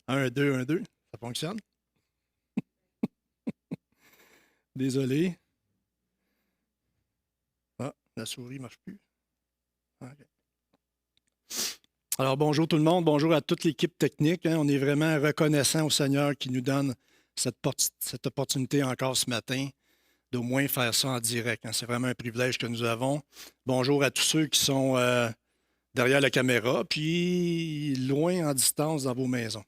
Un, deux, un, deux. Ça fonctionne? Désolé. Ah, la souris ne marche plus. OK. Alors, bonjour tout le monde. Bonjour à toute l'équipe technique. On est vraiment reconnaissant au Seigneur qui nous donne cette opportunité encore ce matin d'au moins faire ça en direct. C'est vraiment un privilège que nous avons. Bonjour à tous ceux qui sont derrière la caméra, puis loin en distance dans vos maisons.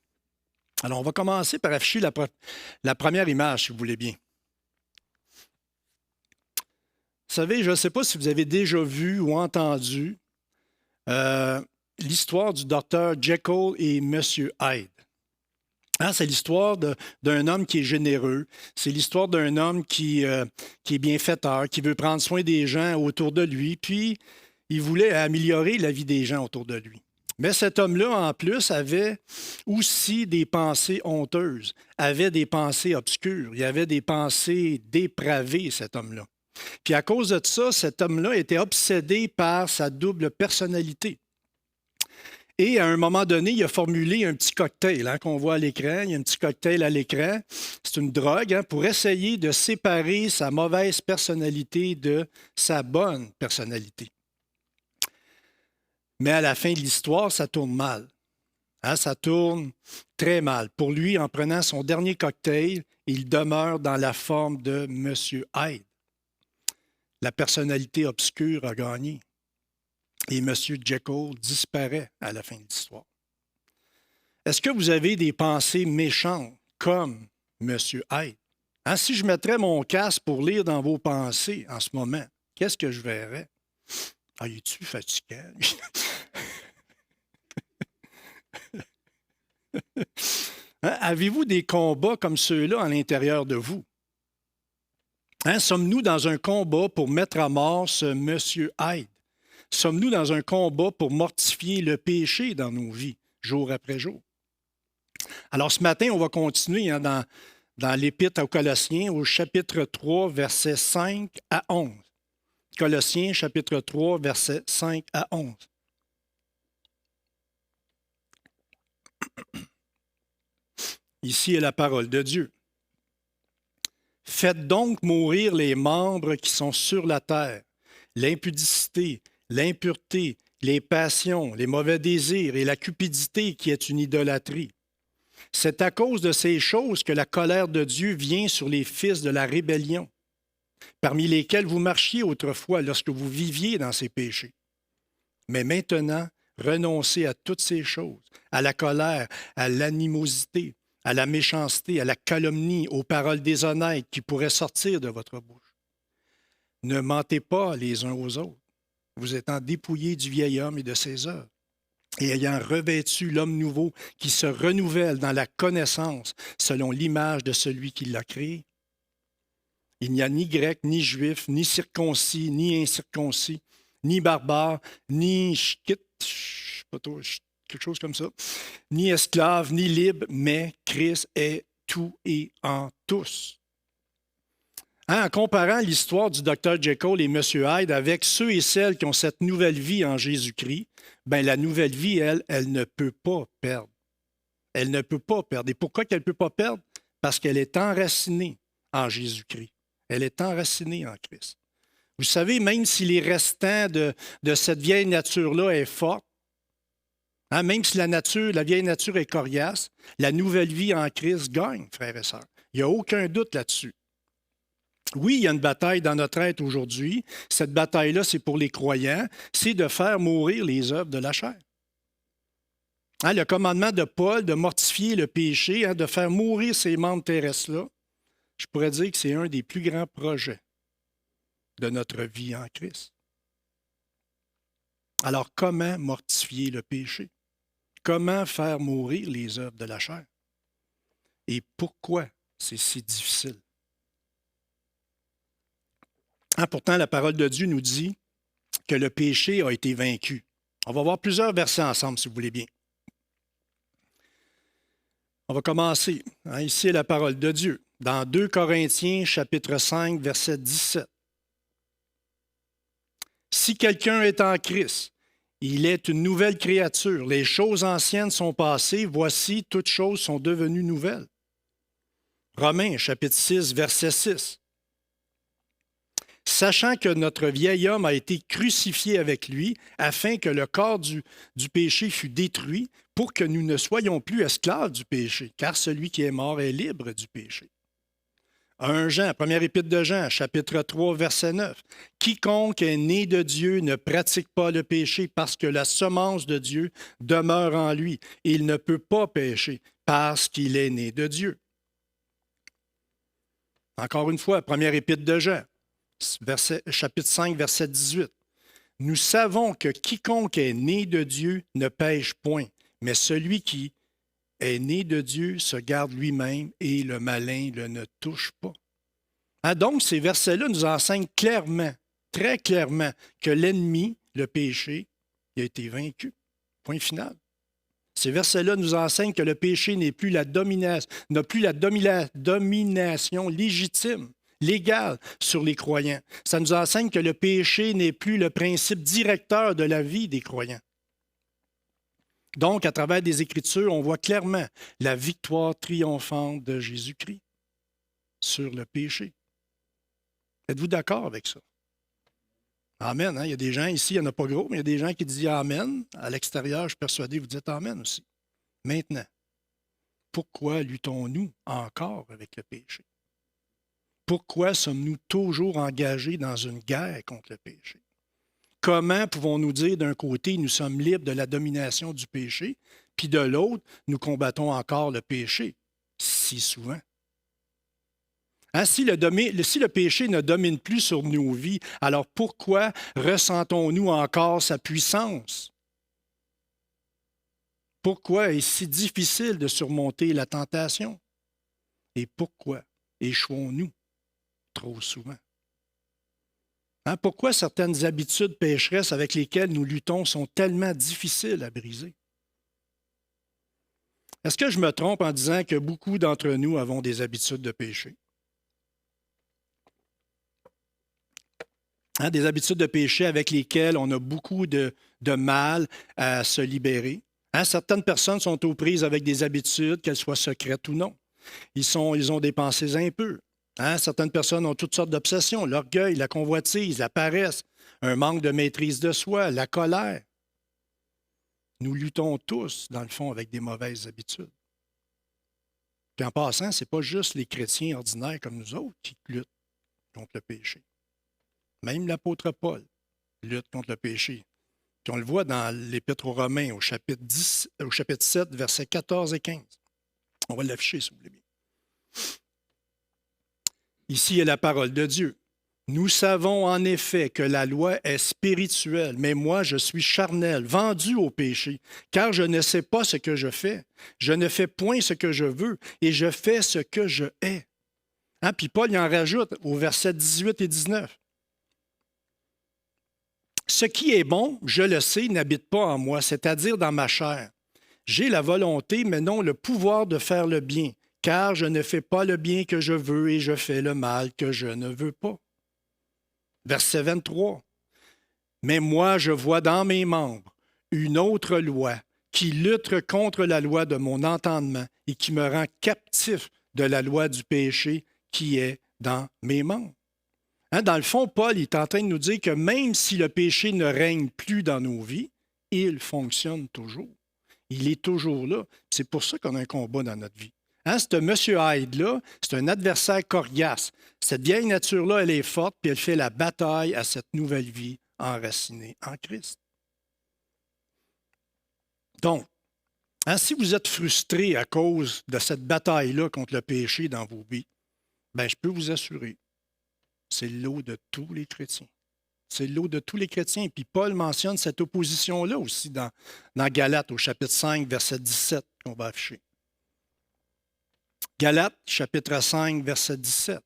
Alors, on va commencer par afficher la première image, si vous voulez bien. Vous savez, je ne sais pas si vous avez déjà vu ou entendu l'histoire du docteur Jekyll et Monsieur Hyde. C'est l'histoire d'un homme qui est généreux. C'est l'histoire d'un homme qui est bienfaiteur, qui veut prendre soin des gens autour de lui, puis il voulait améliorer la vie des gens autour de lui. Mais cet homme-là, en plus, avait aussi des pensées honteuses, avait des pensées obscures, il avait des pensées dépravées, cet homme-là. Puis à cause de ça, cet homme-là était obsédé par sa double personnalité. Et à un moment donné, il a formulé un petit cocktail qu'on voit à l'écran. Il y a un petit cocktail à l'écran. C'est une drogue pour essayer de séparer sa mauvaise personnalité de sa bonne personnalité. Mais à la fin de l'histoire, ça tourne mal. Ça tourne très mal. Pour lui, en prenant son dernier cocktail, il demeure dans la forme de M. Hyde. La personnalité obscure a gagné. Et M. Jekyll disparaît à la fin de l'histoire. Est-ce que vous avez des pensées méchantes comme M. Hyde? Si je mettrais mon casque pour lire dans vos pensées en ce moment, qu'est-ce que je verrais? Es-tu fatiguant? Avez-vous des combats comme ceux-là à l'intérieur de vous? Sommes-nous dans un combat pour mettre à mort ce M. Hyde? Sommes-nous dans un combat pour mortifier le péché dans nos vies, jour après jour? Alors, ce matin, on va continuer dans l'Épître aux Colossiens, au chapitre 3, versets 5 à 11. Colossiens, chapitre 3, versets 5 à 11. Ici est la parole de Dieu. Faites donc mourir les membres qui sont sur la terre, l'impudicité, l'impureté, les passions, les mauvais désirs et la cupidité qui est une idolâtrie. C'est à cause de ces choses que la colère de Dieu vient sur les fils de la rébellion, parmi lesquels vous marchiez autrefois lorsque vous viviez dans ces péchés. Mais maintenant, renoncez à toutes ces choses, à la colère, à l'animosité, à la méchanceté, à la calomnie, aux paroles déshonnêtes qui pourraient sortir de votre bouche. Ne mentez pas les uns aux autres, vous étant dépouillés du vieil homme et de ses œuvres, et ayant revêtu l'homme nouveau qui se renouvelle dans la connaissance selon l'image de celui qui l'a créé. Il n'y a ni grec, ni juif, ni circoncis, ni incirconcis, ni barbare, ni chkite, quelque chose comme ça, ni esclave, ni libre, mais Christ est tout et en tous. En comparant l'histoire du Dr. Jekyll et M. Hyde avec ceux et celles qui ont cette nouvelle vie en Jésus-Christ, la nouvelle vie, elle ne peut pas perdre. Elle ne peut pas perdre. Et pourquoi qu'elle ne peut pas perdre? Parce qu'elle est enracinée en Jésus-Christ. Elle est enracinée en Christ. Vous savez, même si les restants de cette vieille nature-là est forte, même si la vieille nature est coriace, la nouvelle vie en Christ gagne, frères et sœurs. Il n'y a aucun doute là-dessus. Oui, il y a une bataille dans notre être aujourd'hui. Cette bataille-là, c'est pour les croyants, c'est de faire mourir les œuvres de la chair. Le commandement de Paul de mortifier le péché, de faire mourir ces membres terrestres-là, je pourrais dire que c'est un des plus grands projets de notre vie en Christ. Alors, comment mortifier le péché? Comment faire mourir les œuvres de la chair? Et pourquoi c'est si difficile? Pourtant, la parole de Dieu nous dit que le péché a été vaincu. On va voir plusieurs versets ensemble, si vous voulez bien. On va commencer. Ici est la parole de Dieu. Dans 2 Corinthiens, chapitre 5, verset 17. Si quelqu'un est en Christ, Il est une nouvelle créature. Les choses anciennes sont passées. Voici, toutes choses sont devenues nouvelles. Romains, chapitre 6, verset 6. Sachant que notre vieil homme a été crucifié avec lui, afin que le corps du péché fût détruit, pour que nous ne soyons plus esclaves du péché, car celui qui est mort est libre du péché. 1 Jean, première épître de Jean, chapitre 3, verset 9. Quiconque est né de Dieu ne pratique pas le péché parce que la semence de Dieu demeure en lui. Il ne peut pas pécher parce qu'il est né de Dieu. Encore une fois, première épître de Jean, chapitre 5, verset 18. Nous savons que quiconque est né de Dieu ne pêche point, mais celui qui est né de Dieu se garde lui-même et le malin ne touche pas. Donc, ces versets-là nous enseignent clairement, très clairement, que l'ennemi, le péché, il a été vaincu. Point final. Ces versets-là nous enseignent que le péché n'a plus la domination légitime, légale sur les croyants. Ça nous enseigne que le péché n'est plus le principe directeur de la vie des croyants. Donc, à travers des Écritures, on voit clairement la victoire triomphante de Jésus-Christ sur le péché. Êtes-vous d'accord avec ça? Amen. Hein? Il y a des gens ici, il n'y en a pas gros, mais il y a des gens qui disent Amen. À l'extérieur, je suis persuadé, vous dites Amen aussi. Maintenant, pourquoi luttons-nous encore avec le péché? Pourquoi sommes-nous toujours engagés dans une guerre contre le péché? Comment pouvons-nous dire d'un côté, nous sommes libres de la domination du péché, puis de l'autre, nous combattons encore le péché si souvent? Hein, si le péché ne domine plus sur nos vies, alors pourquoi ressentons-nous encore sa puissance? Pourquoi est-ce si difficile de surmonter la tentation? Et pourquoi échouons-nous trop souvent? Hein, pourquoi certaines habitudes pécheresses avec lesquelles nous luttons sont tellement difficiles à briser? Est-ce que je me trompe en disant que beaucoup d'entre nous avons des habitudes de péché? Hein, des habitudes de péché avec lesquelles on a beaucoup de mal à se libérer. Hein, certaines personnes sont aux prises avec des habitudes, qu'elles soient secrètes ou non. Ils ont des pensées impures. Hein, certaines personnes ont toutes sortes d'obsessions, l'orgueil, la convoitise, la paresse, un manque de maîtrise de soi, la colère. Nous luttons tous, dans le fond, avec des mauvaises habitudes. Puis en passant, ce n'est pas juste les chrétiens ordinaires comme nous autres qui luttent contre le péché. Même l'apôtre Paul lutte contre le péché. Puis on le voit dans l'Épître aux Romains, au chapitre 7, versets 14 et 15. On va l'afficher, si vous voulez bien. Ici est la parole de Dieu. Nous savons en effet que la loi est spirituelle, mais moi je suis charnel, vendu au péché, car je ne sais pas ce que je fais. Je ne fais point ce que je veux, et je fais ce que je hais. Hein? Puis Paul il en rajoute au verset 18 et 19. Ce qui est bon, je le sais, n'habite pas en moi, c'est-à-dire dans ma chair. J'ai la volonté, mais non le pouvoir de faire le bien, car je ne fais pas le bien que je veux et je fais le mal que je ne veux pas. Verset 23. Mais moi, je vois dans mes membres une autre loi qui lutte contre la loi de mon entendement et qui me rend captif de la loi du péché qui est dans mes membres. Hein, dans le fond, Paul est en train de nous dire que même si le péché ne règne plus dans nos vies, il fonctionne toujours. Il est toujours là. C'est pour ça qu'on a un combat dans notre vie. Hein, ce monsieur Hyde-là, c'est un adversaire coriace. Cette vieille nature-là, elle est forte, puis elle fait la bataille à cette nouvelle vie enracinée en Christ. Donc, hein, si vous êtes frustré à cause de cette bataille-là contre le péché dans vos vies, bien, je peux vous assurer, c'est le lot de tous les chrétiens. C'est le lot de tous les chrétiens. Puis Paul mentionne cette opposition-là aussi dans Galates, au chapitre 5, verset 17, qu'on va afficher. Galates, chapitre 5, verset 17.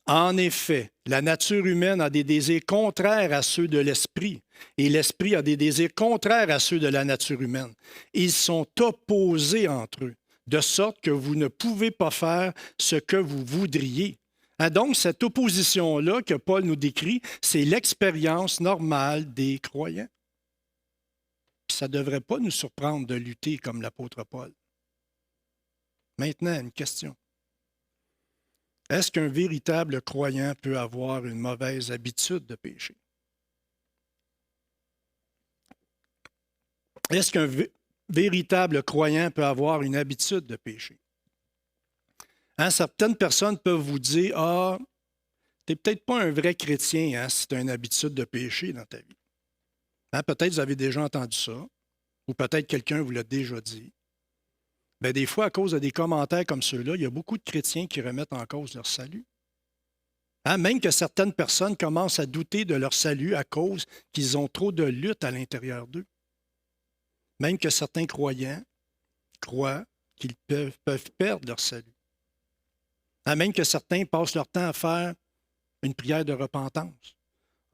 En effet, la nature humaine a des désirs contraires à ceux de l'esprit, et l'esprit a des désirs contraires à ceux de la nature humaine. Ils sont opposés entre eux, de sorte que vous ne pouvez pas faire ce que vous voudriez. Donc, cette opposition-là que Paul nous décrit, c'est l'expérience normale des croyants. ça ne devrait pas nous surprendre de lutter comme l'apôtre Paul. Maintenant, une question. Est-ce qu'un véritable croyant peut avoir une mauvaise habitude de péché? Est-ce qu'un véritable croyant peut avoir une habitude de péché? Hein, certaines personnes peuvent vous dire, « Ah, tu n'es peut-être pas un vrai chrétien si tu as une habitude de péché dans ta vie. » Hein, peut-être vous avez déjà entendu ça, ou peut-être quelqu'un vous l'a déjà dit. Bien, des fois, à cause de des commentaires comme ceux-là, il y a beaucoup de chrétiens qui remettent en cause leur salut. Hein, même que certaines personnes commencent à douter de leur salut à cause qu'ils ont trop de lutte à l'intérieur d'eux. Même que certains croyants croient qu'ils peuvent perdre leur salut. Hein, même que certains passent leur temps à faire une prière de repentance,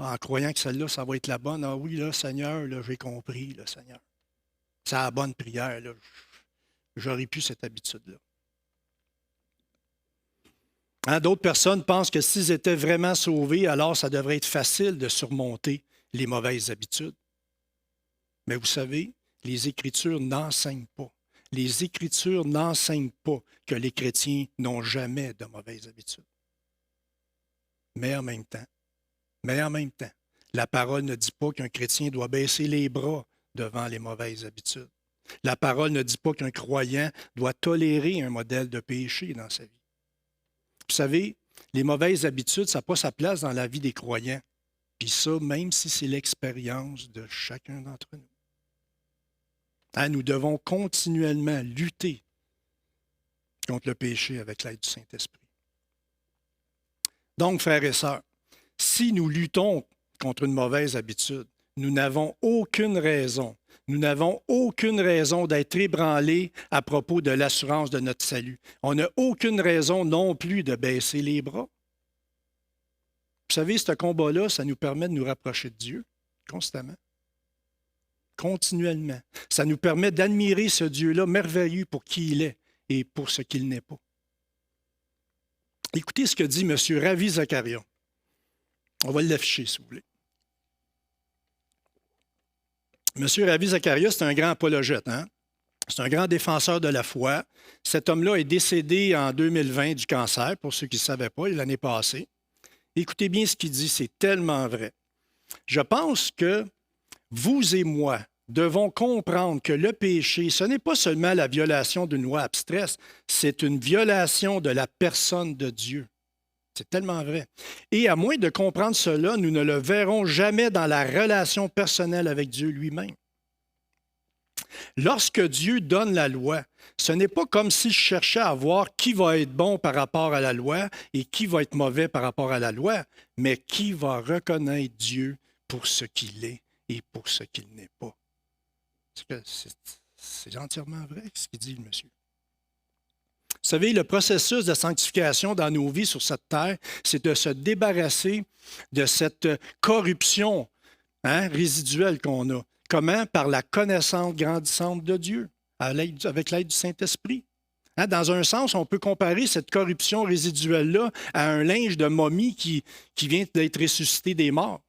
en croyant que celle-là, ça va être la bonne. Ah oui, là, Seigneur, là, j'ai compris, là, Seigneur. C'est la bonne prière, là. J'aurais plus cette habitude-là. Hein, d'autres personnes pensent que s'ils étaient vraiment sauvés, alors ça devrait être facile de surmonter les mauvaises habitudes. Mais vous savez, les Écritures n'enseignent pas. Les Écritures n'enseignent pas que les chrétiens n'ont jamais de mauvaises habitudes. Mais en même temps, la parole ne dit pas qu'un chrétien doit baisser les bras devant les mauvaises habitudes. La parole ne dit pas qu'un croyant doit tolérer un modèle de péché dans sa vie. Vous savez, les mauvaises habitudes, ça n'a pas sa place dans la vie des croyants. Puis ça, même si c'est l'expérience de chacun d'entre nous. Hein, nous devons continuellement lutter contre le péché avec l'aide du Saint-Esprit. Donc, frères et sœurs, si nous luttons contre une mauvaise habitude, nous n'avons aucune raison d'être ébranlés à propos de l'assurance de notre salut. On n'a aucune raison non plus de baisser les bras. Vous savez, ce combat-là, ça nous permet de nous rapprocher de Dieu constamment, continuellement. Ça nous permet d'admirer ce Dieu-là merveilleux pour qui il est et pour ce qu'il n'est pas. Écoutez ce que dit M. Ravi Zacharias. On va l'afficher, si vous voulez. M. Ravi Zacharias, c'est un grand apologète, hein? C'est un grand défenseur de la foi. Cet homme-là est décédé en 2020 du cancer, pour ceux qui ne savaient pas, l'année passée. Écoutez bien ce qu'il dit, c'est tellement vrai. Je pense que vous et moi devons comprendre que le péché, ce n'est pas seulement la violation d'une loi abstraite, c'est une violation de la personne de Dieu. C'est tellement vrai. Et à moins de comprendre cela, nous ne le verrons jamais dans la relation personnelle avec Dieu lui-même. Lorsque Dieu donne la loi, ce n'est pas comme s'il cherchait à voir qui va être bon par rapport à la loi et qui va être mauvais par rapport à la loi, mais qui va reconnaître Dieu pour ce qu'il est et pour ce qu'il n'est pas. C'est entièrement vrai ce qu'il dit le monsieur. Vous savez, le processus de sanctification dans nos vies sur cette terre, c'est de se débarrasser de cette corruption résiduelle qu'on a. Comment? Par la connaissance grandissante de Dieu, avec l'aide du Saint-Esprit. Hein, dans un sens, on peut comparer cette corruption résiduelle-là à un linge de momie qui vient d'être ressuscité des morts.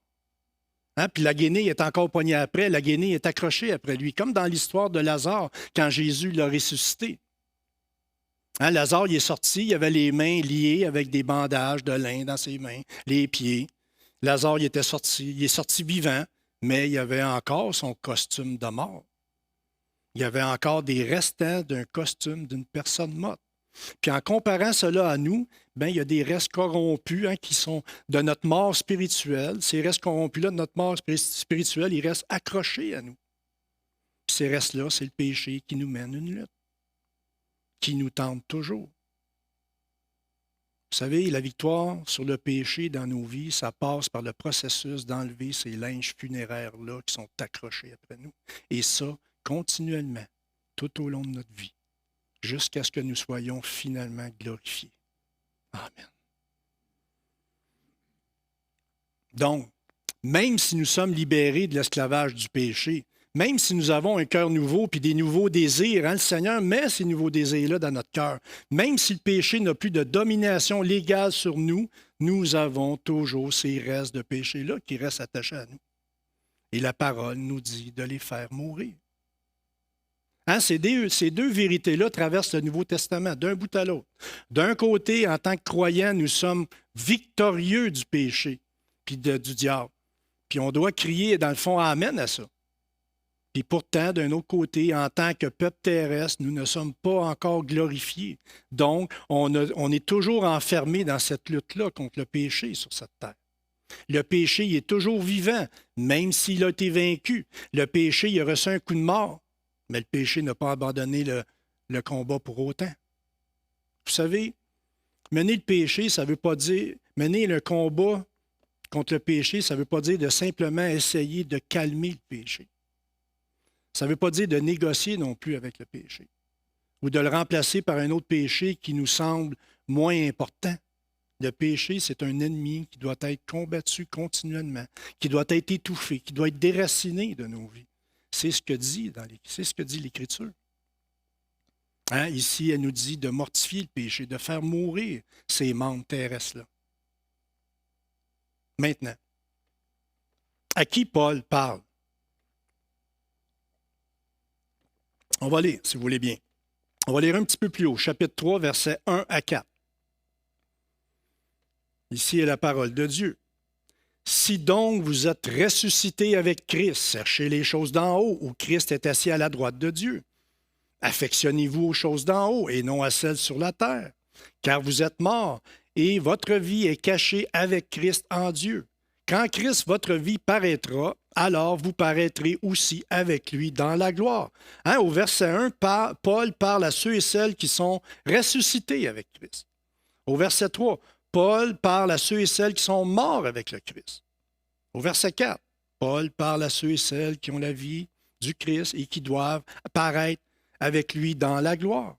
Hein, puis la guenille est encore poignée après, la guenille est accrochée après lui, comme dans l'histoire de Lazare, quand Jésus l'a ressuscité. Hein, Lazare, il est sorti, il avait les mains liées avec des bandages de lin dans ses mains, les pieds. Lazare, il est sorti vivant, mais il avait encore son costume de mort. Il y avait encore des restants d'un costume d'une personne morte. Puis en comparant cela à nous, bien, il y a des restes corrompus qui sont de notre mort spirituelle. Ces restes corrompus-là de notre mort spirituelle, ils restent accrochés à nous. Puis ces restes-là, c'est le péché qui nous mène une lutte, qui nous tente toujours. Vous savez, la victoire sur le péché dans nos vies, ça passe par le processus d'enlever ces linges funéraires-là qui sont accrochés après nous. Et ça, continuellement, tout au long de notre vie, jusqu'à ce que nous soyons finalement glorifiés. Amen. Donc, même si nous sommes libérés de l'esclavage du péché, même si nous avons un cœur nouveau puis des nouveaux désirs, le Seigneur met ces nouveaux désirs-là dans notre cœur. Même si le péché n'a plus de domination légale sur nous, nous avons toujours ces restes de péché-là qui restent attachés à nous. Et la parole nous dit de les faire mourir. Hein, ces deux vérités-là traversent le Nouveau Testament d'un bout à l'autre. D'un côté, en tant que croyants, nous sommes victorieux du péché puis du diable. Puis on doit crier, dans le fond, Amen à ça. Puis pourtant, d'un autre côté, en tant que peuple terrestre, nous ne sommes pas encore glorifiés. Donc, on est toujours enfermé dans cette lutte-là contre le péché sur cette terre. Le péché, il est toujours vivant, même s'il a été vaincu. Le péché, il a reçu un coup de mort, mais le péché n'a pas abandonné le combat pour autant. Vous savez, mener le péché, ça ne veut pas dire... Mener le combat contre le péché, ça ne veut pas dire de simplement essayer de calmer le péché. Ça ne veut pas dire de négocier non plus avec le péché ou de le remplacer par un autre péché qui nous semble moins important. Le péché, c'est un ennemi qui doit être combattu continuellement, qui doit être étouffé, qui doit être déraciné de nos vies. C'est ce que dit l'Écriture. Hein? Ici, elle nous dit de mortifier le péché, de faire mourir ces membres terrestres-là. Maintenant, à qui Paul parle? On va lire, si vous voulez bien. On va lire un petit peu plus haut, chapitre 3, versets 1 à 4. Ici est la parole de Dieu. Si donc vous êtes ressuscités avec Christ, cherchez les choses d'en haut, où Christ est assis à la droite de Dieu. Affectionnez-vous aux choses d'en haut et non à celles sur la terre, car vous êtes morts et votre vie est cachée avec Christ en Dieu. Quand Christ, votre vie, paraîtra, alors vous paraîtrez aussi avec lui dans la gloire. Hein, au verset 1, Paul parle à ceux et celles qui sont ressuscités avec Christ. Au verset 3, Paul parle à ceux et celles qui sont morts avec le Christ. Au verset 4, Paul parle à ceux et celles qui ont la vie du Christ et qui doivent apparaître avec lui dans la gloire.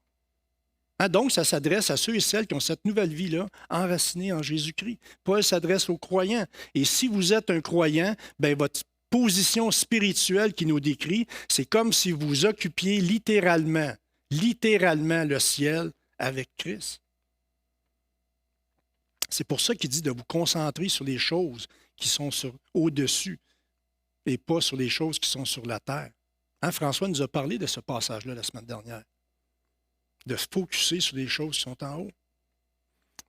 Hein, donc, ça s'adresse à ceux et celles qui ont cette nouvelle vie-là, enracinée en Jésus-Christ. Paul s'adresse aux croyants. Et si vous êtes un croyant, bien, votre position spirituelle qui nous décrit, c'est comme si vous occupiez littéralement le ciel avec Christ. C'est pour ça qu'il dit de vous concentrer sur les choses qui sont au-dessus et pas sur les choses qui sont sur la terre. Hein, François nous a parlé de ce passage-là la semaine dernière, de se focusser sur les choses qui sont en haut.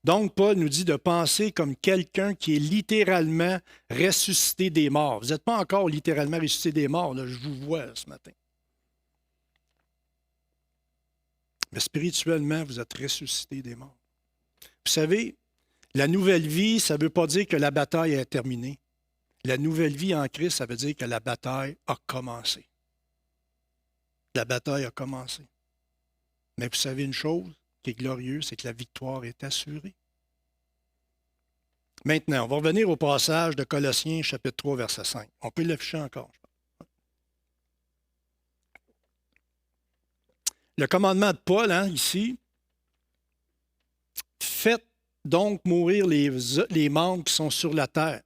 Donc, Paul nous dit de penser comme quelqu'un qui est littéralement ressuscité des morts. Vous n'êtes pas encore littéralement ressuscité des morts, là, je vous vois là, ce matin. Mais spirituellement, vous êtes ressuscité des morts. Vous savez, la nouvelle vie, ça ne veut pas dire que la bataille est terminée. La nouvelle vie en Christ, ça veut dire que la bataille a commencé. La bataille a commencé. Mais vous savez une chose qui est glorieuse, c'est que la victoire est assurée. Maintenant, on va revenir au passage de Colossiens, chapitre 3, verset 5. On peut l'afficher encore. Le commandement de Paul, hein, ici, faites donc mourir les membres qui sont sur la terre.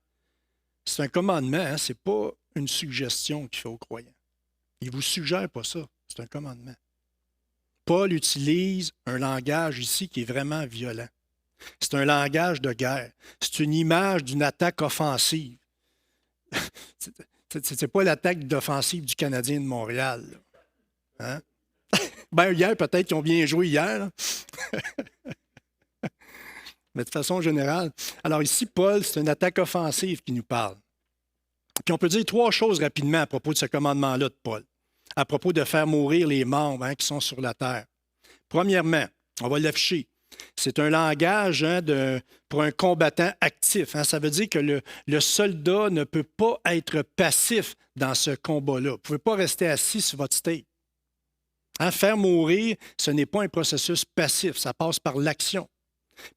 C'est un commandement, hein, ce n'est pas une suggestion qu'il fait aux croyants. Il ne vous suggère pas ça, c'est un commandement. Paul utilise un langage ici qui est vraiment violent. C'est un langage de guerre. C'est une image d'une attaque offensive. C'est pas l'attaque d'offensive du Canadien de Montréal. Hein? Ben, hier, peut-être qu'ils ont bien joué hier. Mais de façon générale. Alors ici, Paul, c'est une attaque offensive qui nous parle. Puis on peut dire trois choses rapidement à propos de ce commandement-là de Paul, à propos de faire mourir les membres qui sont sur la terre. Premièrement, on va l'afficher. C'est un langage pour un combattant actif. Hein. Ça veut dire que le soldat ne peut pas être passif dans ce combat-là. Vous ne pouvez pas rester assis sur votre steak. Hein, faire mourir, ce n'est pas un processus passif, ça passe par l'action.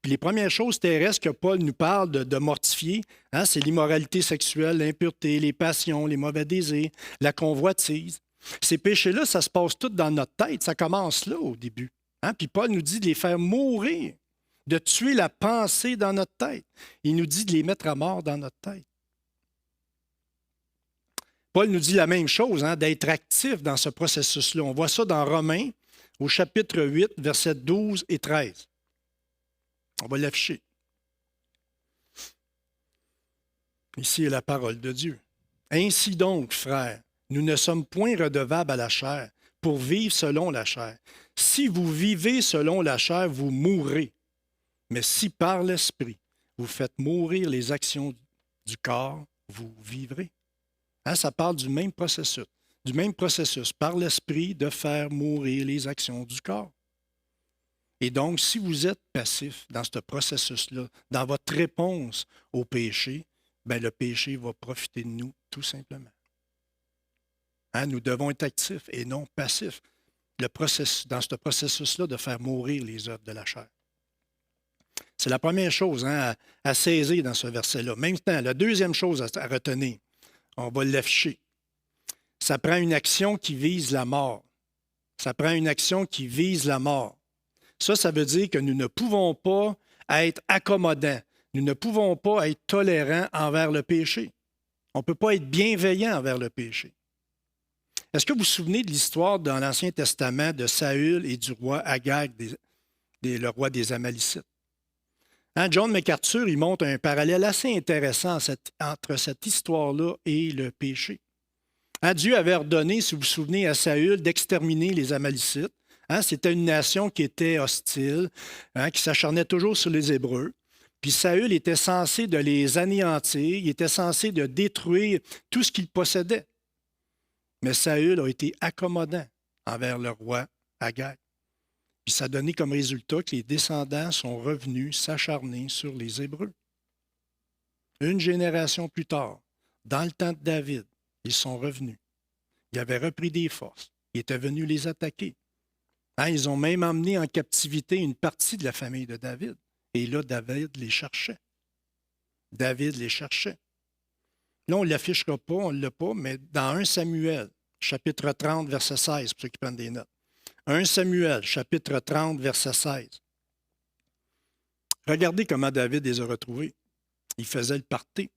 Puis les premières choses terrestres que Paul nous parle de mortifier, hein, c'est l'immoralité sexuelle, l'impureté, les passions, les mauvais désirs, la convoitise. Ces péchés-là, ça se passe tout dans notre tête. Ça commence là au début. Hein? Puis Paul nous dit de les faire mourir, de tuer la pensée dans notre tête. Il nous dit de les mettre à mort dans notre tête. Paul nous dit la même chose, hein, d'être actif dans ce processus-là. On voit ça dans Romains, au chapitre 8, versets 12 et 13. On va l'afficher. Ici est la parole de Dieu. Ainsi donc, frères, nous ne sommes point redevables à la chair pour vivre selon la chair. Si vous vivez selon la chair, vous mourrez. Mais si par l'Esprit, vous faites mourir les actions du corps, vous vivrez. Hein, ça parle du même processus, par l'Esprit de faire mourir les actions du corps. Et donc, si vous êtes passif dans ce processus-là, dans votre réponse au péché, bien, le péché va profiter de nous, tout simplement. Hein, nous devons être actifs et non passifs dans ce processus-là de faire mourir les œuvres de la chair. C'est la première chose à saisir dans ce verset-là. Maintenant, la deuxième chose à retenir, on va l'afficher. Ça prend une action qui vise la mort. Ça prend une action qui vise la mort. Ça veut dire que nous ne pouvons pas être accommodants. Nous ne pouvons pas être tolérants envers le péché. On ne peut pas être bienveillant envers le péché. Est-ce que vous vous souvenez de l'histoire dans l'Ancien Testament de Saül et du roi Agag, le roi des Amalicites? Hein, John MacArthur, il montre un parallèle assez intéressant entre cette histoire-là et le péché. Hein, Dieu avait ordonné, si vous vous souvenez, à Saül d'exterminer les Amalicites. Hein, c'était une nation qui était hostile, hein, qui s'acharnait toujours sur les Hébreux. Puis Saül était censé de les anéantir, il était censé de détruire tout ce qu'il possédait. Mais Saül a été accommodant envers le roi Agag. Puis ça a donné comme résultat que les descendants sont revenus s'acharner sur les Hébreux. Une génération plus tard, dans le temps de David, ils sont revenus. Ils avaient repris des forces. Ils étaient venus les attaquer. Hein, ils ont même emmené en captivité une partie de la famille de David. Et là, David les cherchait. David les cherchait. Là, on ne l'affichera pas, on ne l'a pas, mais dans 1 Samuel, chapitre 30, verset 16, pour ceux qui prennent des notes. 1 Samuel, chapitre 30, verset 16. Regardez comment David les a retrouvés. Il faisait le party.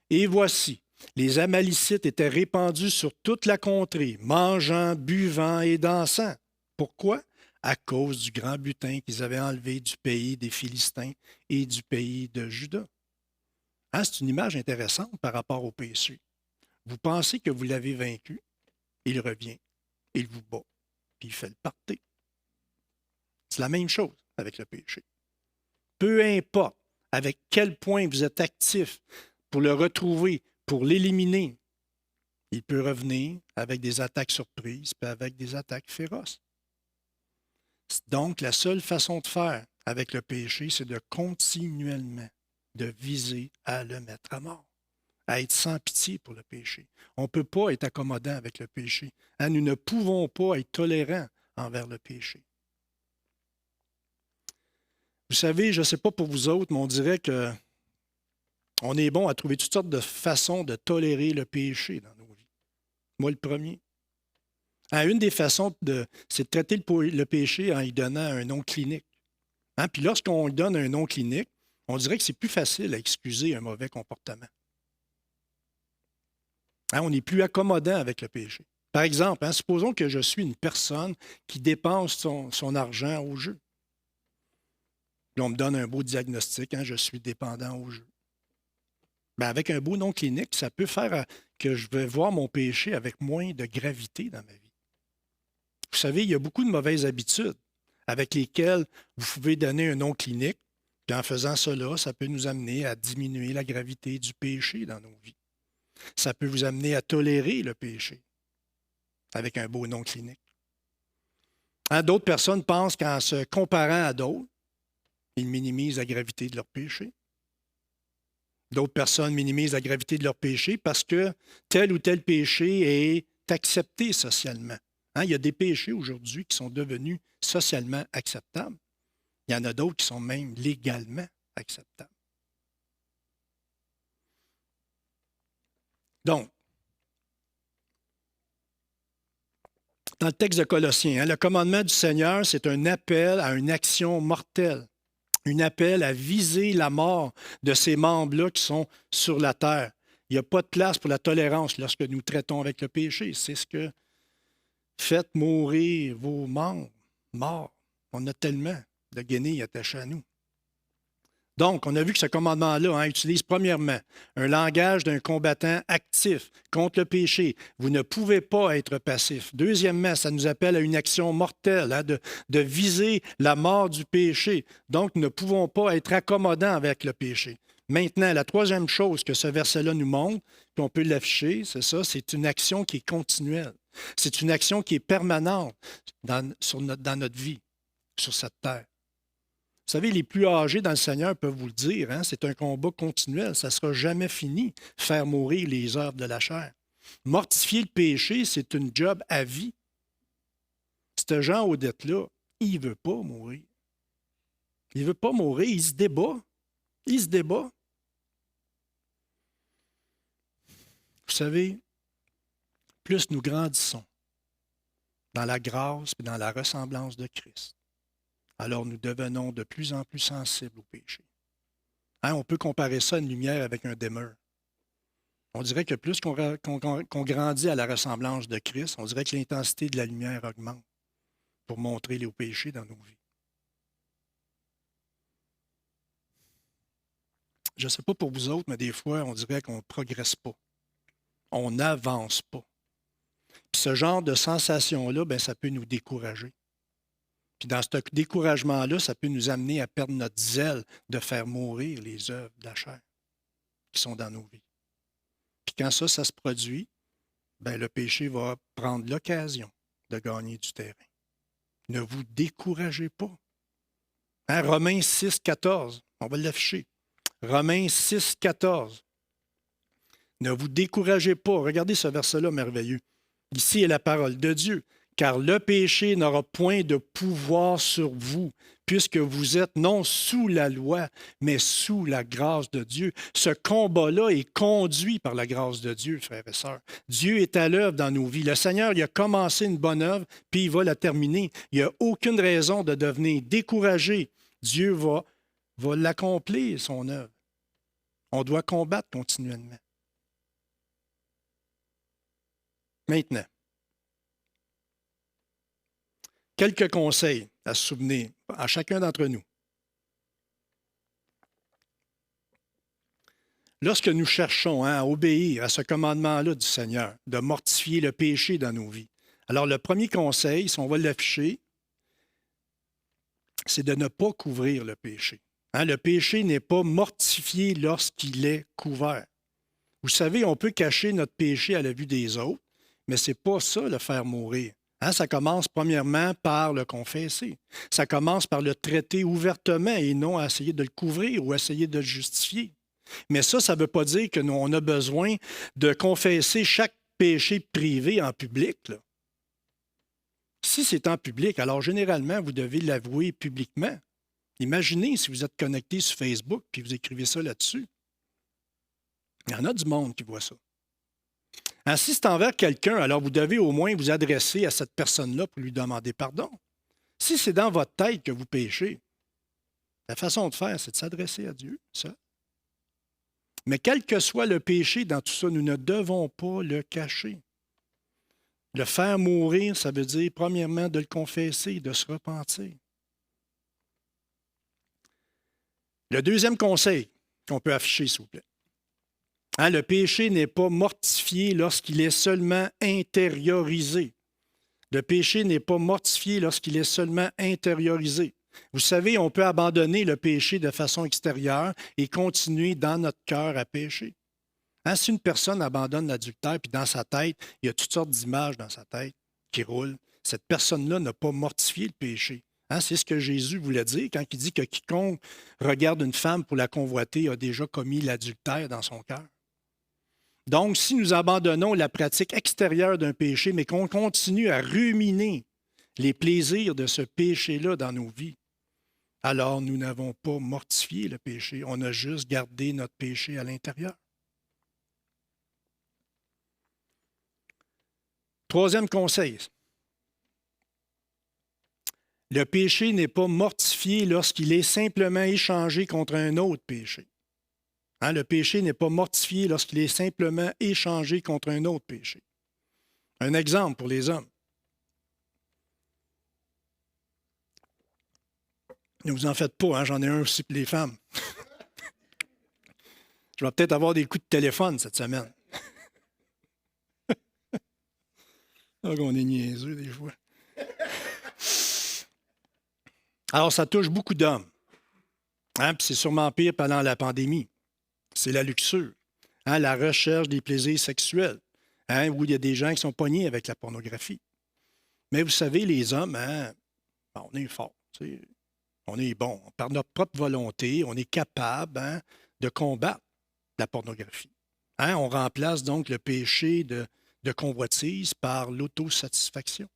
Et voici, les Amalicites étaient répandus sur toute la contrée, mangeant, buvant et dansant. Pourquoi? À cause du grand butin qu'ils avaient enlevé du pays des Philistins et du pays de Juda. Hein, c'est une image intéressante par rapport au péché. Vous pensez que vous l'avez vaincu, il revient, il vous bat, puis il fait le party. C'est la même chose avec le péché. Peu importe avec quel point vous êtes actif pour le retrouver, pour l'éliminer, il peut revenir avec des attaques surprises, puis avec des attaques féroces. Donc, la seule façon de faire avec le péché, c'est de continuellement de viser à le mettre à mort, à être sans pitié pour le péché. On ne peut pas être accommodant avec le péché. Hein, nous ne pouvons pas être tolérants envers le péché. Vous savez, je ne sais pas pour vous autres, mais on dirait que on est bon à trouver toutes sortes de façons de tolérer le péché dans nos vies. Moi, le premier. Hein, une des façons, c'est de traiter le péché en lui donnant un nom clinique. Hein, puis lorsqu'on lui donne un nom clinique, on dirait que c'est plus facile à excuser un mauvais comportement. Hein, on est plus accommodant avec le péché. Par exemple, hein, supposons que je suis une personne qui dépense son argent au jeu. Puis on me donne un beau diagnostic, hein, je suis dépendant au jeu. Bien, avec un beau nom clinique, ça peut faire que je vais voir mon péché avec moins de gravité dans ma vie. Vous savez, il y a beaucoup de mauvaises habitudes avec lesquelles vous pouvez donner un nom clinique, puis en faisant cela, ça peut nous amener à diminuer la gravité du péché dans nos vies. Ça peut vous amener à tolérer le péché avec un beau nom clinique. Hein, d'autres personnes pensent qu'en se comparant à d'autres, ils minimisent la gravité de leur péché. D'autres personnes minimisent la gravité de leur péché parce que tel ou tel péché est accepté socialement. Hein, il y a des péchés aujourd'hui qui sont devenus socialement acceptables. Il y en a d'autres qui sont même légalement acceptables. Donc, dans le texte de Colossiens, hein, le commandement du Seigneur, c'est un appel à une action mortelle, un appel à viser la mort de ces membres-là qui sont sur la terre. Il n'y a pas de place pour la tolérance lorsque nous traitons avec le péché. C'est ce que faites mourir vos membres, morts. On a tellement de guenilles attachées à nous. Donc, on a vu que ce commandement-là utilise premièrement un langage d'un combattant actif contre le péché. Vous ne pouvez pas être passif. Deuxièmement, ça nous appelle à une action mortelle, de viser la mort du péché. Donc, nous ne pouvons pas être accommodants avec le péché. Maintenant, la troisième chose que ce verset-là nous montre, puis on peut l'afficher, c'est ça, c'est une action qui est continuelle. C'est une action qui est permanente dans notre vie, sur cette terre. Vous savez, les plus âgés dans le Seigneur peuvent vous le dire, c'est un combat continuel, ça ne sera jamais fini, faire mourir les œuvres de la chair. Mortifier le péché, c'est une job à vie. Ce Jean Odette-là, il ne veut pas mourir. Il ne veut pas mourir, il se débat. Il se débat. Vous savez, plus nous grandissons dans la grâce et dans la ressemblance de Christ, alors nous devenons de plus en plus sensibles au péché. On peut comparer ça à une lumière avec un dimmer. On dirait que plus qu'on grandit à la ressemblance de Christ, on dirait que l'intensité de la lumière augmente pour montrer les péchés dans nos vies. Je ne sais pas pour vous autres, mais des fois, on dirait qu'on ne progresse pas. On n'avance pas. Puis ce genre de sensation-là, ça peut nous décourager. Puis dans ce découragement-là, ça peut nous amener à perdre notre zèle de faire mourir les œuvres de la chair qui sont dans nos vies. Puis quand ça se produit, le péché va prendre l'occasion de gagner du terrain. Ne vous découragez pas. Romains 6, 14, on va l'afficher. Romains 6, 14. Ne vous découragez pas. Regardez ce verset-là merveilleux. Ici est la parole de Dieu. Car le péché n'aura point de pouvoir sur vous, puisque vous êtes non sous la loi, mais sous la grâce de Dieu. Ce combat-là est conduit par la grâce de Dieu, frères et sœurs. Dieu est à l'œuvre dans nos vies. Le Seigneur, il a commencé une bonne œuvre, puis il va la terminer. Il n'y a aucune raison de devenir découragé. Dieu va l'accomplir, son œuvre. On doit combattre continuellement. Maintenant, quelques conseils à se souvenir à chacun d'entre nous. Lorsque nous cherchons à obéir à ce commandement-là du Seigneur, de mortifier le péché dans nos vies, alors le premier conseil, si on va l'afficher, c'est de ne pas couvrir le péché. Le péché n'est pas mortifié lorsqu'il est couvert. Vous savez, on peut cacher notre péché à la vue des autres, mais ce n'est pas ça, le faire mourir. Ça commence premièrement par le confesser. Ça commence par le traiter ouvertement et non à essayer de le couvrir ou essayer de le justifier. Mais ça ne veut pas dire qu'on a besoin de confesser chaque péché privé en public, là. Si c'est en public, alors généralement, vous devez l'avouer publiquement. Imaginez si vous êtes connecté sur Facebook et vous écrivez ça là-dessus. Il y en a du monde qui voit ça. Si c'est envers quelqu'un, alors vous devez au moins vous adresser à cette personne-là pour lui demander pardon. Si c'est dans votre tête que vous péchez, la façon de faire, c'est de s'adresser à Dieu, ça. Mais quel que soit le péché dans tout ça, nous ne devons pas le cacher. Le faire mourir, ça veut dire, premièrement, de le confesser, de se repentir. Le deuxième conseil qu'on peut afficher, s'il vous plaît. Le péché n'est pas mortifié lorsqu'il est seulement intériorisé. Le péché n'est pas mortifié lorsqu'il est seulement intériorisé. Vous savez, on peut abandonner le péché de façon extérieure et continuer dans notre cœur à pécher. Si une personne abandonne l'adultère, puis dans sa tête, il y a toutes sortes d'images dans sa tête qui roulent, cette personne-là n'a pas mortifié le péché. C'est ce que Jésus voulait dire quand il dit que quiconque regarde une femme pour la convoiter a déjà commis l'adultère dans son cœur. Donc, si nous abandonnons la pratique extérieure d'un péché, mais qu'on continue à ruminer les plaisirs de ce péché-là dans nos vies, alors nous n'avons pas mortifié le péché, on a juste gardé notre péché à l'intérieur. Troisième conseil. Le péché n'est pas mortifié lorsqu'il est simplement échangé contre un autre péché. Le péché n'est pas mortifié lorsqu'il est simplement échangé contre un autre péché. Un exemple pour les hommes. Ne vous en faites pas, j'en ai un aussi pour les femmes. Je vais peut-être avoir des coups de téléphone cette semaine. Ah, qu'on est niaiseux des fois. Alors, ça touche beaucoup d'hommes. Hein? Puis c'est sûrement pire pendant la pandémie. C'est la luxure. Hein? La recherche des plaisirs sexuels. Hein? Où il y a des gens qui sont pognés avec la pornographie. Mais vous savez, les hommes, hein, on est forts. On est bon. Par notre propre volonté, on est capable, hein, de combattre la pornographie. Hein? On remplace donc le péché de convoitise par l'autosatisfaction.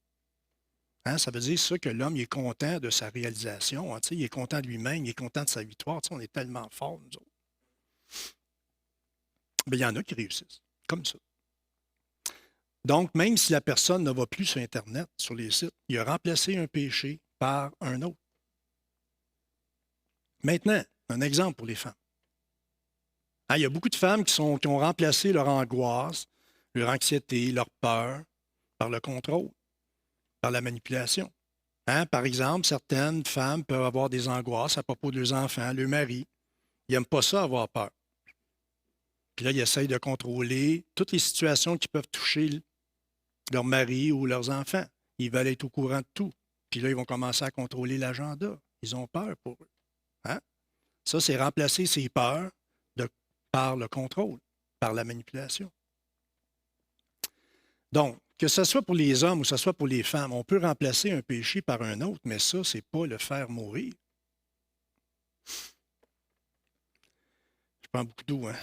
Hein? Ça veut dire ça que l'homme il est content de sa réalisation. Hein? Il est content de lui-même, il est content de sa victoire. On est tellement forts, nous autres. Mais il y en a qui réussissent, comme ça. Donc, même si la personne ne va plus sur Internet, sur les sites, il a remplacé un péché par un autre. Maintenant, un exemple pour les femmes. Hein, il y a beaucoup de femmes qui ont remplacé leur angoisse, leur anxiété, leur peur par le contrôle, par la manipulation. Hein, par exemple, certaines femmes peuvent avoir des angoisses à propos de leurs enfants, leur mari. Ils n'aiment pas ça, avoir peur. Puis là, ils essayent de contrôler toutes les situations qui peuvent toucher leur mari ou leurs enfants. Ils veulent être au courant de tout. Puis là, ils vont commencer à contrôler l'agenda. Ils ont peur pour eux. Hein? Ça, c'est remplacer ces peurs par le contrôle, par la manipulation. Donc, que ce soit pour les hommes ou que ce soit pour les femmes, on peut remplacer un péché par un autre, mais ça, ce n'est pas le faire mourir. Je prends beaucoup d'eau, hein?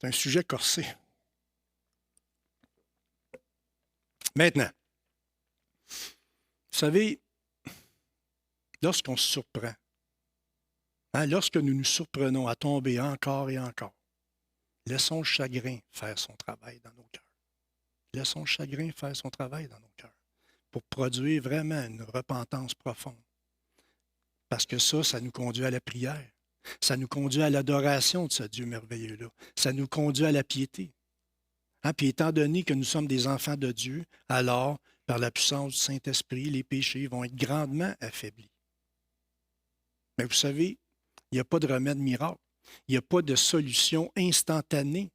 C'est un sujet corsé. Maintenant, vous savez, lorsqu'on se surprend, hein, lorsque nous nous surprenons à tomber encore et encore, laissons le chagrin faire son travail dans nos cœurs. Laissons le chagrin faire son travail dans nos cœurs pour produire vraiment une repentance profonde. Parce que ça nous conduit à la prière. Ça nous conduit à l'adoration de ce Dieu merveilleux-là. Ça nous conduit à la piété. Hein? Puis étant donné que nous sommes des enfants de Dieu, alors, par la puissance du Saint-Esprit, les péchés vont être grandement affaiblis. Mais vous savez, il n'y a pas de remède miracle. Il n'y a pas de solution instantanée.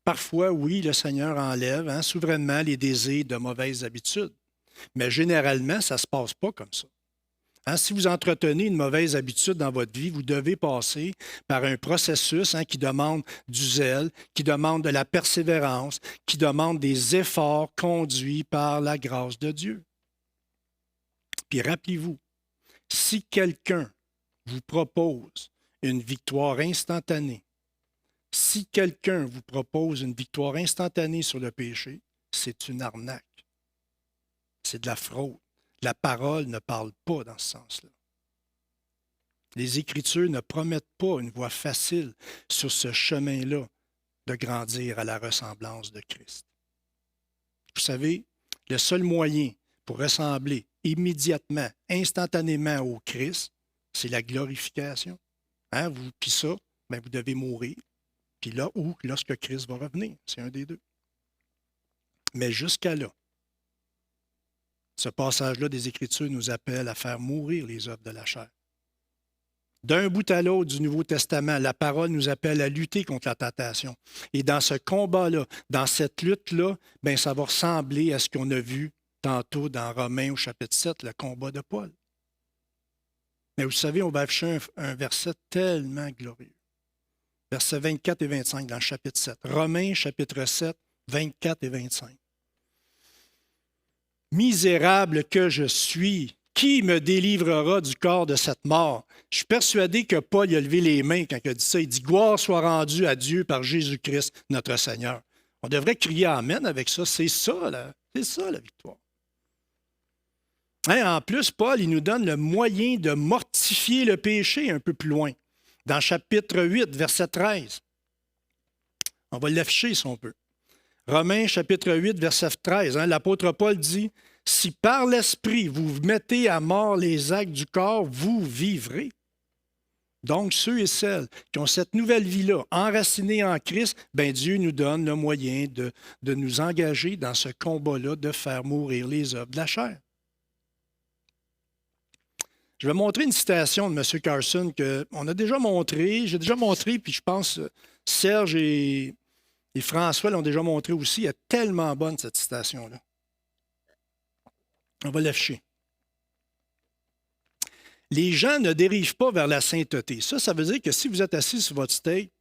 Parfois, oui, le Seigneur enlève, hein, souverainement les désirs de mauvaises habitudes. Mais généralement, ça ne se passe pas comme ça. Hein, si vous entretenez une mauvaise habitude dans votre vie, vous devez passer par un processus, hein, qui demande du zèle, qui demande de la persévérance, qui demande des efforts conduits par la grâce de Dieu. Puis rappelez-vous, si quelqu'un vous propose une victoire instantanée, si quelqu'un vous propose une victoire instantanée sur le péché, c'est une arnaque. C'est de la fraude. La parole ne parle pas dans ce sens-là. Les Écritures ne promettent pas une voie facile sur ce chemin-là de grandir à la ressemblance de Christ. Vous savez, le seul moyen pour ressembler immédiatement, instantanément au Christ, c'est la glorification. Hein? Puis ça, bien, vous devez mourir. Puis là, ou lorsque Christ va revenir, c'est un des deux. Mais jusqu'à là, ce passage-là des Écritures nous appelle à faire mourir les œuvres de la chair. D'un bout à l'autre du Nouveau Testament, la parole nous appelle à lutter contre la tentation. Et dans ce combat-là, dans cette lutte-là, bien, ça va ressembler à ce qu'on a vu tantôt dans Romains au chapitre 7, le combat de Paul. Mais vous savez, on va afficher un verset tellement glorieux. Versets 24 et 25 dans le chapitre 7. Romains, chapitre 7, 24 et 25. Misérable que je suis, qui me délivrera du corps de cette mort? Je suis persuadé que Paul a levé les mains quand il a dit ça. Il dit « Gloire soit rendue à Dieu par Jésus-Christ, notre Seigneur ». On devrait crier « Amen » avec ça. C'est ça, là. C'est ça, la victoire. Hein, en plus, Paul, il nous donne le moyen de mortifier le péché un peu plus loin. Dans chapitre 8, verset 13. On va l'afficher si on peut. Romains, chapitre 8, verset 13. Hein, l'apôtre Paul dit « Si par l'Esprit vous mettez à mort les actes du corps, vous vivrez. » Donc, ceux et celles qui ont cette nouvelle vie-là, enracinée en Christ, bien, Dieu nous donne le moyen de nous engager dans ce combat-là, de faire mourir les œuvres de la chair. Je vais montrer une citation de M. Carson qu'on a déjà montrée, j'ai déjà montré, puis je pense Serge et François l'ont déjà montré aussi. Elle est tellement bonne, cette citation-là. On va l'afficher. Les gens ne dérivent pas vers la sainteté. Ça veut dire que si vous êtes assis sur votre steak,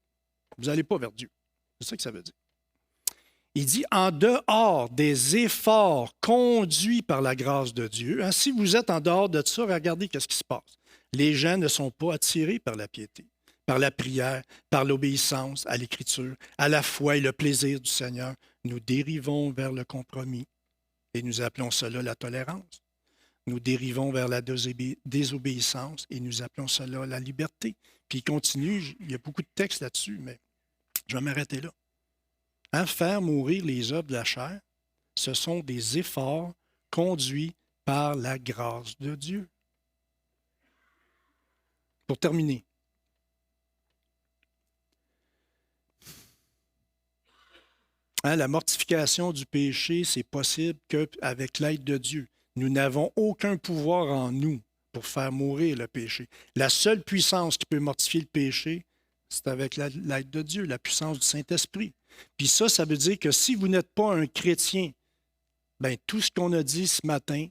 vous n'allez pas vers Dieu. C'est ça que ça veut dire. Il dit, en dehors des efforts conduits par la grâce de Dieu, hein, si vous êtes en dehors de ça, regardez ce qui se passe. Les gens ne sont pas attirés par la piété, par la prière, par l'obéissance à l'Écriture, à la foi et le plaisir du Seigneur. Nous dérivons vers le compromis et nous appelons cela la tolérance. Nous dérivons vers la désobéissance et nous appelons cela la liberté. Puis il continue, il y a beaucoup de textes là-dessus, mais je vais m'arrêter là. Hein, faire mourir les œuvres de la chair, ce sont des efforts conduits par la grâce de Dieu. Pour terminer, hein, la mortification du péché, c'est possible qu'avec l'aide de Dieu. Nous n'avons aucun pouvoir en nous pour faire mourir le péché. La seule puissance qui peut mortifier le péché, c'est avec l'aide de Dieu, la puissance du Saint-Esprit. Puis ça veut dire que si vous n'êtes pas un chrétien, bien, tout ce qu'on a dit ce matin,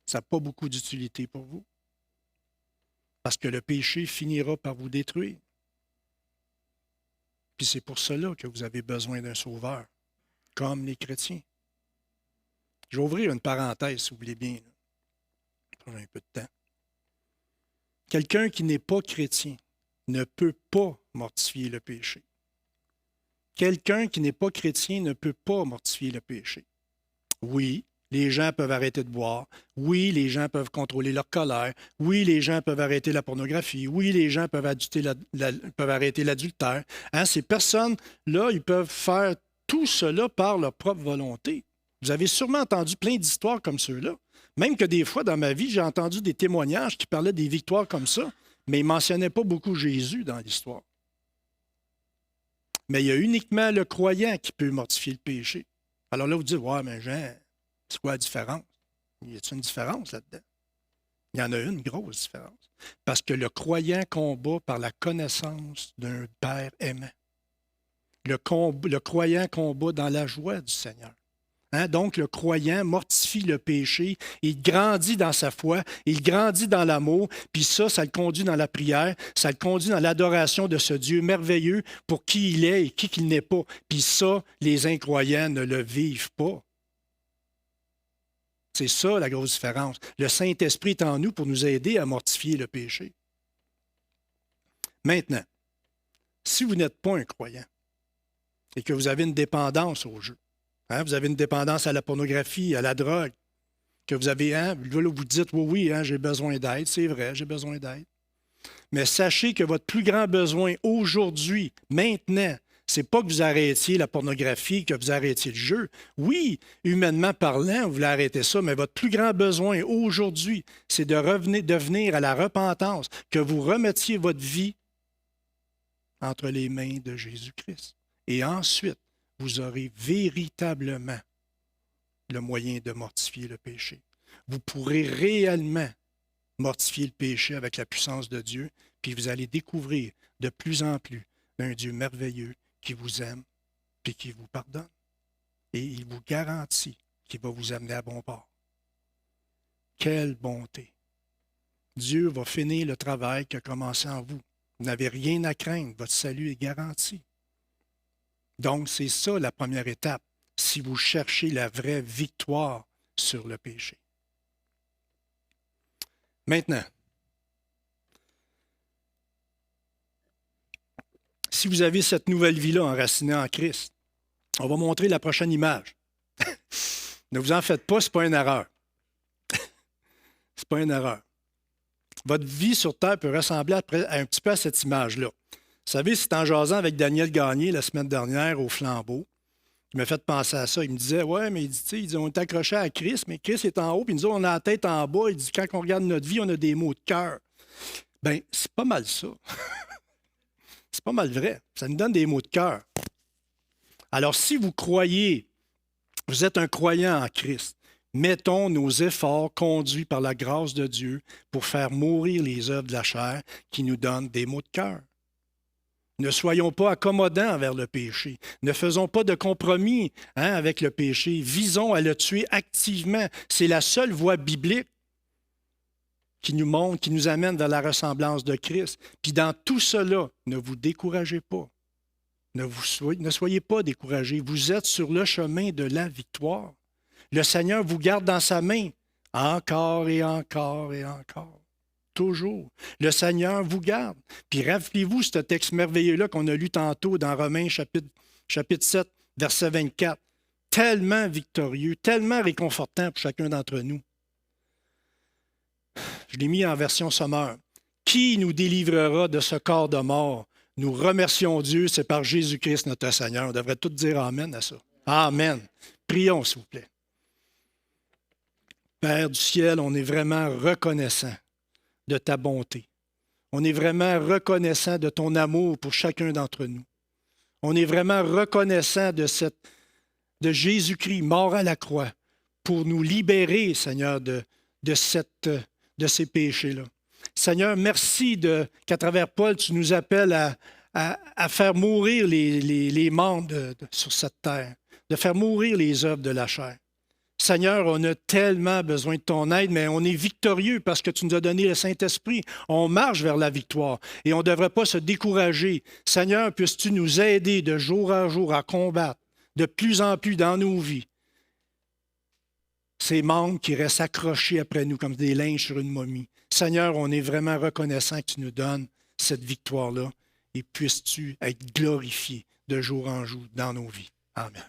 ça n'a pas beaucoup d'utilité pour vous. Parce que le péché finira par vous détruire. Puis c'est pour cela que vous avez besoin d'un sauveur, comme les chrétiens. Je vais ouvrir une parenthèse, si vous voulez bien. J'ai un peu de temps. Quelqu'un qui n'est pas chrétien ne peut pas mortifier le péché. Quelqu'un qui n'est pas chrétien ne peut pas mortifier le péché. Oui, les gens peuvent arrêter de boire. Oui, les gens peuvent contrôler leur colère. Oui, les gens peuvent arrêter la pornographie. Oui, les gens peuvent arrêter l'adultère. Hein, ces personnes-là, ils peuvent faire tout cela par leur propre volonté. Vous avez sûrement entendu plein d'histoires comme ceux-là. Même que des fois, dans ma vie, j'ai entendu des témoignages qui parlaient des victoires comme ça, mais ils ne mentionnaient pas beaucoup Jésus dans l'histoire. Mais il y a uniquement le croyant qui peut mortifier le péché. Alors là, vous dites, ouais, mais Jean, c'est quoi la différence? Y a-t-il une différence là-dedans? Il y en a une grosse différence. Parce que le croyant combat par la connaissance d'un Père aimant. Le croyant combat dans la joie du Seigneur. Hein? Donc, le croyant mortifie le péché, il grandit dans sa foi, il grandit dans l'amour, puis ça le conduit dans la prière, ça le conduit dans l'adoration de ce Dieu merveilleux pour qui il est et qui il n'est pas. Puis ça, les incroyants ne le vivent pas. C'est ça la grosse différence. Le Saint-Esprit est en nous pour nous aider à mortifier le péché. Maintenant, si vous n'êtes pas un croyant et que vous avez une dépendance au jeu, hein, vous avez une dépendance à la pornographie, à la drogue, que vous avez, hein, vous dites, oui, hein, j'ai besoin d'aide, c'est vrai, j'ai besoin d'aide. Mais sachez que votre plus grand besoin aujourd'hui, maintenant, c'est pas que vous arrêtiez la pornographie, que vous arrêtiez le jeu. Oui, humainement parlant, vous voulez arrêter ça, mais votre plus grand besoin aujourd'hui, c'est de venir à la repentance, que vous remettiez votre vie entre les mains de Jésus-Christ. Et ensuite, vous aurez véritablement le moyen de mortifier le péché. Vous pourrez réellement mortifier le péché avec la puissance de Dieu, puis vous allez découvrir de plus en plus un Dieu merveilleux qui vous aime puis qui vous pardonne. Et il vous garantit qu'il va vous amener à bon port. Quelle bonté! Dieu va finir le travail qui a commencé en vous. Vous n'avez rien à craindre, votre salut est garanti. Donc, c'est ça la première étape, si vous cherchez la vraie victoire sur le péché. Maintenant, si vous avez cette nouvelle vie-là enracinée en Christ, on va montrer la prochaine image. Ne vous en faites pas, ce n'est pas une erreur. Ce n'est pas une erreur. Votre vie sur Terre peut ressembler un petit peu à cette image-là. Vous savez, c'est en jasant avec Daniel Gagné la semaine dernière au Flambeau qui m'a fait penser à ça. Il me disait, ouais, mais il dit, on est accroché à Christ, mais Christ est en haut, puis nous autres, on a la tête en bas. Il dit, quand on regarde notre vie, on a des maux de cœur. Bien, c'est pas mal ça. C'est pas mal vrai. Ça nous donne des maux de cœur. Alors, si vous croyez, vous êtes un croyant en Christ, mettons nos efforts conduits par la grâce de Dieu pour faire mourir les œuvres de la chair qui nous donnent des maux de cœur. Ne soyons pas accommodants envers le péché. Ne faisons pas de compromis avec le péché. Visons à le tuer activement. C'est la seule voie biblique qui nous montre, qui nous amène vers la ressemblance de Christ. Puis dans tout cela, ne vous découragez pas. Ne soyez pas découragés. Vous êtes sur le chemin de la victoire. Le Seigneur vous garde dans sa main encore et encore et encore. Toujours. Le Seigneur vous garde. Puis rappelez-vous ce texte merveilleux-là qu'on a lu tantôt dans Romains chapitre 7, verset 24. Tellement victorieux, tellement réconfortant pour chacun d'entre nous. Je l'ai mis en version sommaire. Qui nous délivrera de ce corps de mort? Nous remercions Dieu, c'est par Jésus-Christ notre Seigneur. On devrait tous dire Amen à ça. Amen. Prions, s'il vous plaît. Père du ciel, on est vraiment reconnaissant de ta bonté. On est vraiment reconnaissant de ton amour pour chacun d'entre nous. On est vraiment reconnaissant de Jésus-Christ mort à la croix pour nous libérer, Seigneur, de ces péchés-là. Seigneur, merci qu'à travers Paul, tu nous appelles à faire mourir les membres sur cette terre, de faire mourir les œuvres de la chair. Seigneur, on a tellement besoin de ton aide, mais on est victorieux parce que tu nous as donné le Saint-Esprit. On marche vers la victoire et on ne devrait pas se décourager. Seigneur, puisses-tu nous aider de jour en jour à combattre de plus en plus dans nos vies ces membres qui restent accrochés après nous comme des linges sur une momie. Seigneur, on est vraiment reconnaissant que tu nous donnes cette victoire-là et puisses-tu être glorifié de jour en jour dans nos vies. Amen.